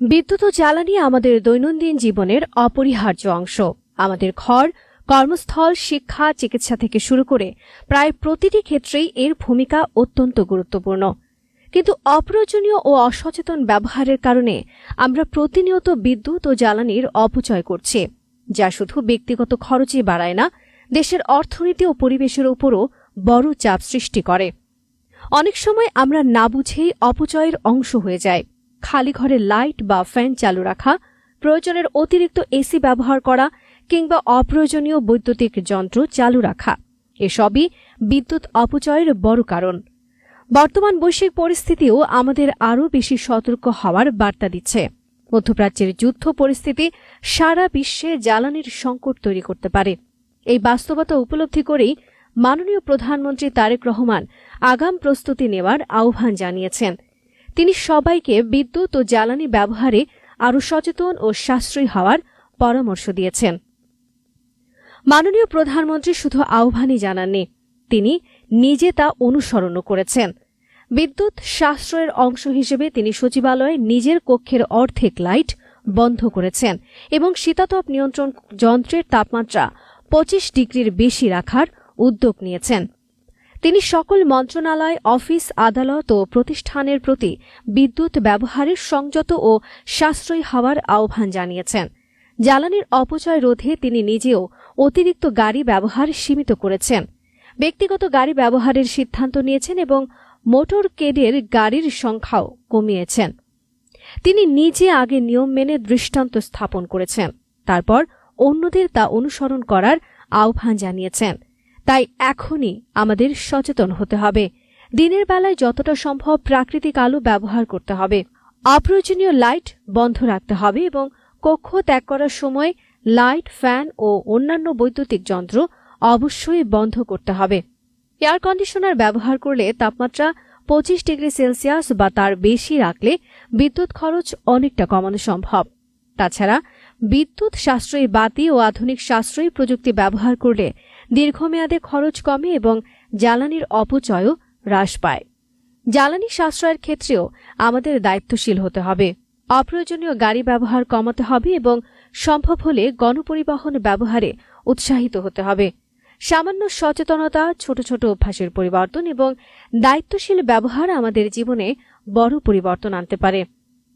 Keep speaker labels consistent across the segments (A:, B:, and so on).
A: বিদ্যুৎ ও জ্বালানি আমাদের দৈনন্দিন জীবনের অপরিহার্য অংশ। আমাদের ঘর, কর্মস্থল, শিক্ষা, চিকিৎসা থেকে শুরু করে প্রায় প্রতিটি ক্ষেত্রেই এর ভূমিকা অত্যন্ত গুরুত্বপূর্ণ। কিন্তু অপ্রয়োজনীয় ও অসচেতন ব্যবহারের কারণে আমরা প্রতিনিয়ত বিদ্যুৎ ও জ্বালানির অপচয় করছি, যা শুধু ব্যক্তিগত খরচই বাড়ায় না, দেশের অর্থনীতি ও পরিবেশের উপরও বড় চাপ সৃষ্টি করে। অনেক সময় আমরা না বুঝেই অপচয়ের অংশ হয়ে যাই। খালি ঘরে লাইট বা ফ্যান চালু রাখা, প্রয়োজনের অতিরিক্ত এসি ব্যবহার করা কিংবা অপ্রয়োজনীয় বৈদ্যুতিক যন্ত্র চালু রাখা এসবই বিদ্যুৎ অপচয়ের বড় কারণ। বর্তমান বৈশ্বিক পরিস্থিতিও আমাদের আরও বেশি সতর্ক হওয়ার বার্তা দিচ্ছে। মধ্যপ্রাচ্যের যুদ্ধ পরিস্থিতি সারা বিশ্বে জ্বালানির সংকট তৈরি করতে পারে। এই বাস্তবতা উপলব্ধি করেই মাননীয় প্রধানমন্ত্রী তারেক রহমান আগাম প্রস্তুতি নেওয়ার আহ্বান জানিয়েছেন। তিনি সবাইকে বিদ্যুৎ ও জ্বালানি ব্যবহারে আরও সচেতন ও সাশ্রয়ী হওয়ার পরামর্শ দিয়েছেন। মাননীয় প্রধানমন্ত্রী শুধু আহ্বানই জানাননি, তিনি নিজে তা অনুসরণও করেছেন। বিদ্যুৎ সাশ্রয়ের অংশ হিসেবে তিনি সচিবালয়ে নিজের কক্ষের অর্ধেক লাইট বন্ধ করেছেন এবং শীতাতপ নিয়ন্ত্রণ যন্ত্রের তাপমাত্রা 25 ডিগ্রির বেশি রাখার উদ্যোগ নিয়েছেন। তিনি সকল মন্ত্রণালয়, অফিস, আদালত ও প্রতিষ্ঠানের প্রতি বিদ্যুৎ ব্যবহারের সংযত ও সাশ্রয়ী হওয়ার আহ্বান জানিয়েছেন। জ্বালানির অপচয় রোধে তিনি নিজেও অতিরিক্ত গাড়ি ব্যবহার সীমিত করেছেন, ব্যক্তিগত গাড়ি ব্যবহারের সিদ্ধান্ত নিয়েছেন এবং মোটর কেডের গাড়ির সংখ্যাও কমিয়েছেন। তিনি নিজে আগে নিয়ম মেনে দৃষ্টান্ত স্থাপন করেছেন, তারপর অন্যদের তা অনুসরণ করার আহ্বান জানিয়েছেন। তাই এখনই আমাদের সচেতন হতে হবে। দিনের বেলায় যতটা সম্ভব প্রাকৃতিক আলো ব্যবহার করতে হবে, অপ্রয়োজনীয় লাইট বন্ধ রাখতে হবে এবং কক্ষ ত্যাগ করার সময় লাইট, ফ্যান ও অন্যান্য বৈদ্যুতিক যন্ত্র অবশ্যই বন্ধ করতে হবে। এয়ার কন্ডিশনার ব্যবহার করলে তাপমাত্রা 25 ডিগ্রি সেলসিয়াস বা তার বেশি রাখলে বিদ্যুৎ খরচ অনেকটা কমানো সম্ভব। তাছাড়া বিদ্যুৎ সাশ্রয়ী বাতি ও আধুনিক সাশ্রয়ী প্রযুক্তি ব্যবহার করলে দীর্ঘমেয়াদে খরচ কমে এবং জ্বালানির অপচয়ও হ্রাস পায়। জ্বালানি সাশ্রয়ের ক্ষেত্রেও আমাদের দায়িত্বশীল হতে হবে। অপ্রয়োজনীয় গাড়ি ব্যবহার কমাতে হবে এবং সম্ভব হলে গণপরিবহন ব্যবহারে উৎসাহিত হতে হবে। সামান্য সচেতনতা, ছোট ছোট অভ্যাসের পরিবর্তন এবং দায়িত্বশীল ব্যবহার আমাদের জীবনে বড় পরিবর্তন আনতে পারে।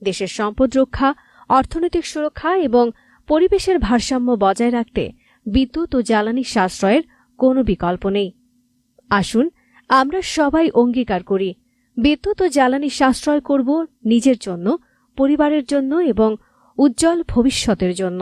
A: দেশের সম্পদ রক্ষা, অর্থনৈতিক সুরক্ষা এবং পরিবেশের ভারসাম্য বজায় রাখতে বিদ্যুৎ ও জ্বালানি সাশ্রয়ের কোনো বিকল্প নেই। আসুন আমরা সবাই অঙ্গীকার করি, বিদ্যুৎ ও জ্বালানি সাশ্রয় করব নিজের জন্য, পরিবারের জন্য এবং উজ্জ্বল ভবিষ্যতের জন্য।